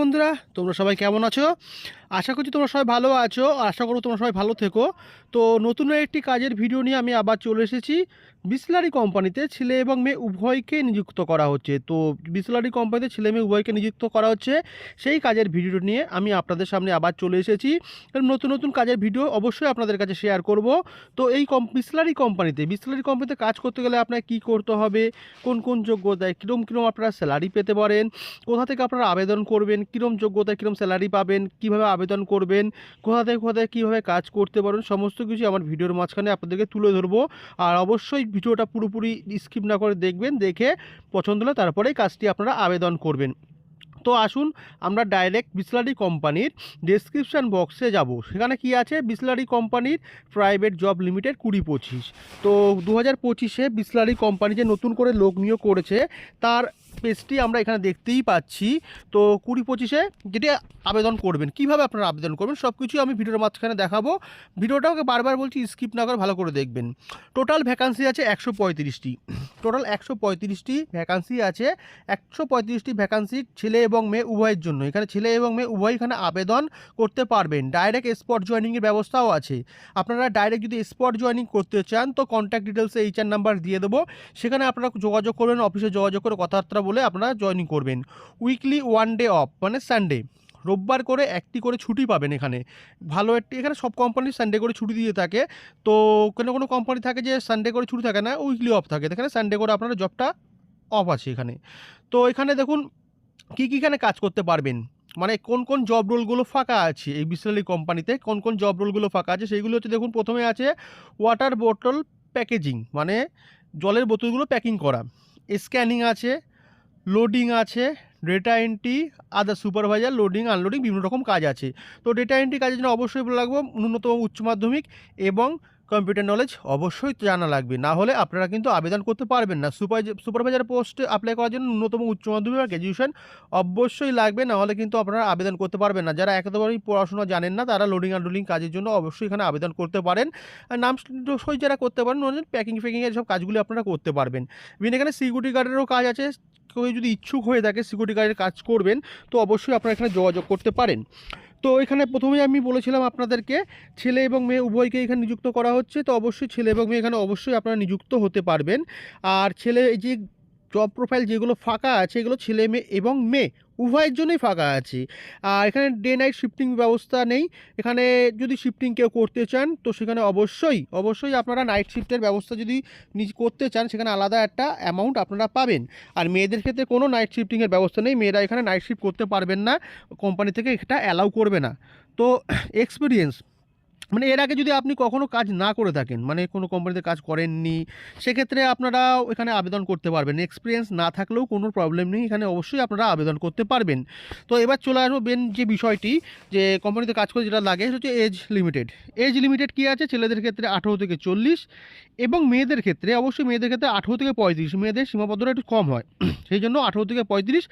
বন্ধুরা, তোমরা সবাই কেমন আছো? আশা করছি তোমরা সবাই ভালো আছো। আশা করো তোমরা সবাই ভালো থেকো। তো নতুন একটি কাজের ভিডিও নিয়ে আমি আবার চলে এসেছি। বিসলারি কোম্পানিতে ছেলে এবং মেয়ে উভয়কে নিযুক্ত করা হচ্ছে। তো বিসলারি কোম্পানিতে ছেলে মেয়ে উভয়কে নিযুক্ত করা হচ্ছে, সেই কাজের ভিডিও নিয়ে আমি আপনাদের সামনে আবার চলে এসেছি। নতুন নতুন কাজের ভিডিও অবশ্যই আপনাদের কাছে শেয়ার করব। তো এই বিসলারি কোম্পানিতে কাজ করতে গেলে আপনার কি করতে হবে, কোন কোন যোগ্যতায় কীরকম আপনারা স্যালারি পেতে পারেন, কোথা থেকে আপনারা আবেদন করবেন, কীরকম যোগ্যতায় কীরকম স্যালারি পাবেন, কীভাবে আবেদন করবেন, কোথায় কীভাবে কাজ করতে পারেন, সমস্ত কিছু আমার ভিডিওর মাঝখানে আপনাদেরকে তুলে ধরবো। আর অবশ্যই ভিডিওটা পুরোপুরি স্কিপ না করে দেখবেন, দেখে পছন্দ হলে তারপরেই কাজটি আপনারা আবেদন করবেন। তো আসুন আমরা ডাইরেক্ট বিসলারি কোম্পানির ডেসক্রিপশান বক্সে যাব। সেখানে কি আছে, বিসলারি কোম্পানির প্রাইভেট জব লিমিটেড 2025। তো 2025-এ বিসলারি কোম্পানি যে নতুন করে লোক নিয়োগ করেছে তার পেজটি আমরা এখানে দেখতেই পাচ্ছি। তো 2025-এ যেটি আবেদন করবেন, কিভাবে আপনারা আবেদন করবেন সব কিছুই আমি ভিডিওর মাঝখানে দেখাবো। ভিডিওটাকে বারবার বলছি স্কিপ না করে ভালো করে দেখবেন। টোটাল ভ্যাকান্সি আছে 135টি। টোটাল 135টি ভ্যাকান্সি আছে। 135টি ভ্যাকান্সি ছেলে এবং মেয়ে উভয়ের জন্য। এখানে ছেলে এবং মেয়ে উভয় এখানে আবেদন করতে পারবেন। ডাইরেক্ট স্পট জয়েনিংয়ের ব্যবস্থাও আছে। আপনারা ডাইরেক্ট যদি স্পট জয়েনিং করতে চান তো কন্ট্যাক্ট ডিটেলসে HR নাম্বার দিয়ে দেবো, সেখানে আপনারা যোগাযোগ করবেন, অফিসে যোগাযোগ করে কথাবার্তা বলে আপনারা জয়েনিং করবেন। উইকলি 1 ডে অফ, মানে সানডে, রোববার করে একটি করে ছুটি পাবেন। এখানে ভালো একটি, এখানে সব কোম্পানি সানডে করে ছুটি দিয়ে থাকে। তো কোনো কোম্পানি থাকে যে সানডে করে ছুটি থাকে না, উইকলি অফ থাকে। এখানে সানডে করে আপনারা জবটা অফ আছে এখানে। তো এখানে দেখুন কী এখানে কাজ করতে পারবেন, মানে কোন কোন জব রোলগুলো ফাঁকা আছে এই বিসলারি কোম্পানিতে, কোন কোন জব রোলগুলো ফাঁকা আছে সেইগুলো হচ্ছে, দেখুন প্রথমে আছে ওয়াটার বোতল প্যাকেজিং, মানে জলের বোতলগুলো প্যাকিং করা। স্ক্যানিং আছে, লোডিং আছে, ডেটা এন্ট্রি, আদার সুপারভাইজার, লোডিং আনলোডিং, বিভিন্ন রকম কাজ আছে। তো ডেটা এন্ট্রি কাজের জন্য অবশ্যই লাগবে ন্যূনতম উচ্চ মাধ্যমিক এবং কম্পিউটার নলেজ অবশ্যই জানা লাগবে, না হলে আপনারা কিন্তু আবেদন করতে পারবেন না। সুপারভাইজার পোস্টে অ্যাপ্লাই করার জন্য ন্যূনতম উচ্চ মাধ্যমিক বা গ্র্যাজুয়েশন অবশ্যই লাগবে, না হলে কিন্তু আপনারা আবেদন করতে পারবেন না। যারা একেবারেই পড়াশোনা জানেন না তারা লোডিং আনলোডিং কাজের জন্য অবশ্যই এখানে আবেদন করতে পারেন। আর নাম সই যারা করতে পারেন, প্যাকিং ফ্যাকিংয়ের সব কাজগুলি আপনারা করতে পারবেন। বিভিন্ন এখানে সিকিউরিটি গার্ডেরও কাজ আছে। কেউ যদি ইচ্ছুক হয়ে থাকে সিকিউরিটি গার্ডের কাজ করবেন তো অবশ্যই আপনারা এখানে যোগাযোগ করতে পারেন। তো এখানে প্রথমেই আমি বলেছিলাম আপনাদেরকে ছেলে এবং মেয়ে উভয়কে এখানে নিযুক্ত করা হচ্ছে। তো অবশ্যই ছেলে এবং মেয়ে এখানে অবশ্যই আপনারা নিযুক্ত হতে পারবেন। আর ছেলে, এই যে জব প্রোফাইল যেগুলো ফাঁকা আছে এগুলো ছেলে মেয়ে এবং মেয়ে উভয়ের জন্যই ফাঁকা আছে। আর এখানে ডে নাইট শিফটিং ব্যবস্থা নেই। এখানে যদি শিফটিং কেউ করতে চান তো সেখানে অবশ্যই আপনারা নাইট শিফটের ব্যবস্থা যদি করতে চান সেখানে আলাদা একটা অ্যামাউন্ট আপনারা পাবেন। আর মেয়েদের ক্ষেত্রে কোনো নাইট শিফটিংয়ের ব্যবস্থা নেই, মেয়েরা এখানে নাইট শিফট করতে পারবেন না, কোম্পানি থেকে এটা অ্যালাউ করবে না। তো এক্সপিরিয়েন্স, মানে এর আগে যদি আপনি কখনো কাজ না করে থাকেন, মানে কোনো কোম্পানিতে কাজ করেননি, সেক্ষেত্রে আপনারা এখানে আবেদন করতে পারবেন। এক্সপিরিয়েন্স না থাকলেও কোনো প্রবলেম নেই, এখানে অবশ্যই আপনারা আবেদন করতে পারবেন। তো এবার চলে আসবো মেন যে বিষয়টি, যে কোম্পানিতে কাজ করে যেটা লাগে সেটা হচ্ছে এজ লিমিটেড কী আছে, ছেলেদের ক্ষেত্রে 18 থেকে 40 এবং মেয়েদের ক্ষেত্রে 18 থেকে 35। মেয়েদের সীমাবদ্ধতা একটু কম হয় সেই জন্য 18 থেকে 35,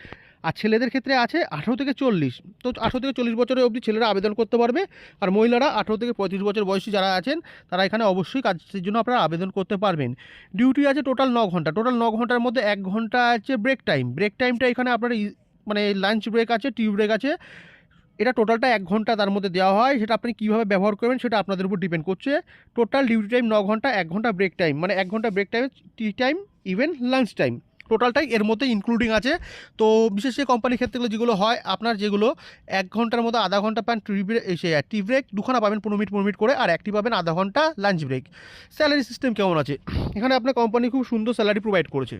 আর ছেলেদের ক্ষেত্রে আছে 18 থেকে 40। তো 18 থেকে 40 বছরের অবধি ছেলেরা আবেদন করতে পারবে, আর মহিলারা 18 থেকে 35 বছর বয়সী যারা আছেন তারা এখানে অবশ্যই কাজের জন্য আপনারা আবেদন করতে পারবেন। ডিউটি আছে টোটাল 9 ঘন্টা। টোটাল 9 ঘন্টার মধ্যে 1 ঘন্টা আছে ব্রেক টাইমটা এখানে আপনার মানে লাঞ্চ ব্রেক আছে, টি ব্রেক আছে, এটা টোটালটা 1 ঘন্টা তার মধ্যে দেওয়া হয়। সেটা আপনি কীভাবে ব্যবহার করবেন সেটা আপনাদের উপর ডিপেন্ড করছে। টোটাল ডিউটি টাইম 9 ঘন্টা, 1 ঘন্টা ব্রেক টাইম, মানে 1 ঘন্টা break time, tea time, even lunch time, টোটালটাই এর মধ্যে ইনক্লুডিং আছে। তো বিশেষ করে কোম্পানির ক্ষেত্রে যেগুলো হয়, আপনার যেগুলো 1 ঘন্টার মধ্যে আধা ঘন্টা পান টি ব্রেক, 2 খানা পাবেন 15 মিনিট করে, আর একটি পাবেন আধা ঘন্টা লাঞ্চ ব্রেক। স্যালারি সিস্টেম কেমন আছে, এখানে আপনার কোম্পানি খুব সুন্দর স্যালারি প্রোভাইড করেছে।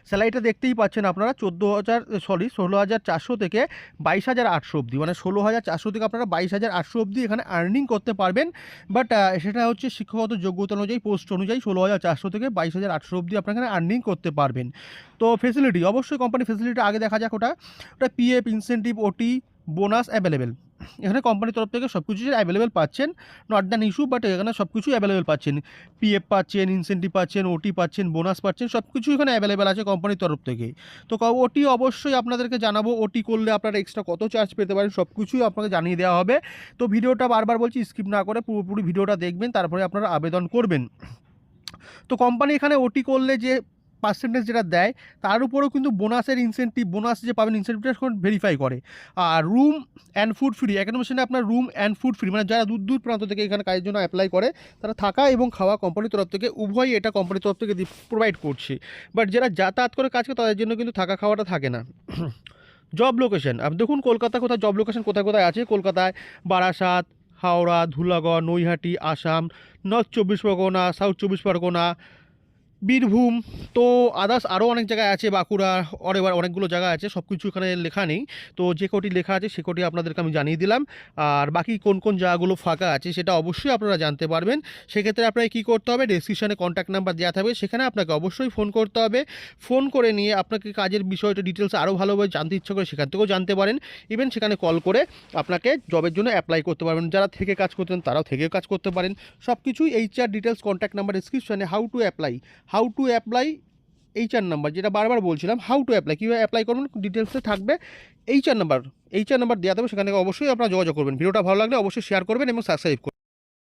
স্যালারিটা দেখতেই পাচ্ছেন আপনারা 16,400 থেকে 22,800 অবধি, মানে 16,400 থেকে আপনারা 22,800 অবধি এখানে আর্নিং করতে পারবেন। বাট সেটা হচ্ছে শিক্ষাগত যোগ্যতা অনুযায়ী, পোস্ট অনুযায়ী 16,400 থেকে 22,800 অবধি আপনারা এখানে আর্নিং করতে পারবেন। তো ফেসিলিটি, অবশ্যই কোম্পানি ফেসিলিটি আগে দেখা যাক। ওটা পিএফ, ইনসেন্টিভ, ওটি, বোনাস অ্যাভেলেবেল। এখানে কোম্পানির তরফ থেকে সব কিছুই অ্যাভেলেবেল পাচ্ছেন, নট দ্যান ইস্যু, বাট এখানে সব কিছুই অ্যাভেলেবেল পাচ্ছেন। পিএফ পাচ্ছেন, ইনসেন্টিভ পাচ্ছেন, ওটি পাচ্ছেন, বোনাস পাচ্ছেন, সব কিছুই এখানে অ্যাভেলেবেল আছে কোম্পানির তরফ থেকে। তো ওটি অবশ্যই আপনাদেরকে জানাবো, ওটি করলে আপনারা এক্সট্রা কত চার্জ পেতে পারেন সব কিছুই আপনাকে জানিয়ে দেওয়া হবে। তো ভিডিওটা বারবার বলছি স্কিপ না করে পুরোপুরি ভিডিওটা দেখবেন, তারপরে আপনারা আবেদন করবেন। তো কোম্পানি এখানে ওটি করলে যে পার্সেন্টেজ যেটা দেয় তার উপরেও কিন্তু বোনাসের ইনসেন্টিভ, বোনাস যে পাবেন ইনসেন্টিভটা ভেরিফাই করে। আর রুম অ্যান্ড ফুড ফ্রি, অ্যাকোমোডেশনে আপনার রুম অ্যান্ড ফুড ফ্রি, মানে যারা দূর দূর প্রান্ত থেকে এখানে কাজের জন্য অ্যাপ্লাই করে তারা থাকা এবং খাওয়া কোম্পানির তরফ থেকে উভয়ই এটা কোম্পানির তরফ থেকে প্রোভাইড করছে। বাট যারা যাতায়াত করে কাজ করে তাদের জন্য কিন্তু থাকা খাওয়াটা থাকে না। জব লোকেশন, আপনি দেখুন কলকাতা কোথায় জব লোকেশন কোথায় কোথায় আছে। কলকাতায় বারাসাত, হাওড়া, ধুলাগড়, নৈহাটি, আসাম, নর্থ 24 পরগনা, সাউথ 24 পরগনা, বীরভূম, তো আদার্স আরও অনেক জায়গায় আছে, বাঁকুড়া, এবার অনেকগুলো জায়গা আছে, সব কিছু এখানে লেখা নেই। তো যে কটি লেখা আছে সে কটি আপনাদেরকে আমি জানিয়ে দিলাম। আর বাকি কোন কোন জায়গাগুলো ফাঁকা আছে সেটা অবশ্যই আপনারা জানতে পারবেন। সেক্ষেত্রে আপনাকে কী করতে হবে, ডেসক্রিপশানে কন্ট্যাক্ট নাম্বার দেওয়া থাকবে, সেখানে আপনাকে অবশ্যই ফোন করতে হবে। ফোন করে নিয়ে আপনাকে কাজের বিষয়টা ডিটেলস আরও ভালোভাবে জানতে ইচ্ছা করে সেখান থেকেও জানতে পারেন। ইভেন সেখানে কল করে আপনাকে জবের জন্য অ্যাপ্লাই করতে পারবেন। যারা থেকে কাজ করতেন তারাও থেকে কাজ করতে পারেন। সব কিছুই HR ডিটেলস কন্ট্যাক্ট নাম্বার ডেসক্রিপশানে how to apply HR number, যেটা বারবার বলছিলাম, হাউ টু অ্যাপ্লাই, কীভাবে অ্যাপ্লাই করবেন ডিটেলসে থাকবে। HR নাম্বার দেওয়া থাকবে, সেখানে অবশ্যই আপনারা যোগাযোগ করবেন। ভিডিওটা ভালো লাগলে অবশ্যই শেয়ার করবেন এবং সাবস্ক্রাইব করবেন।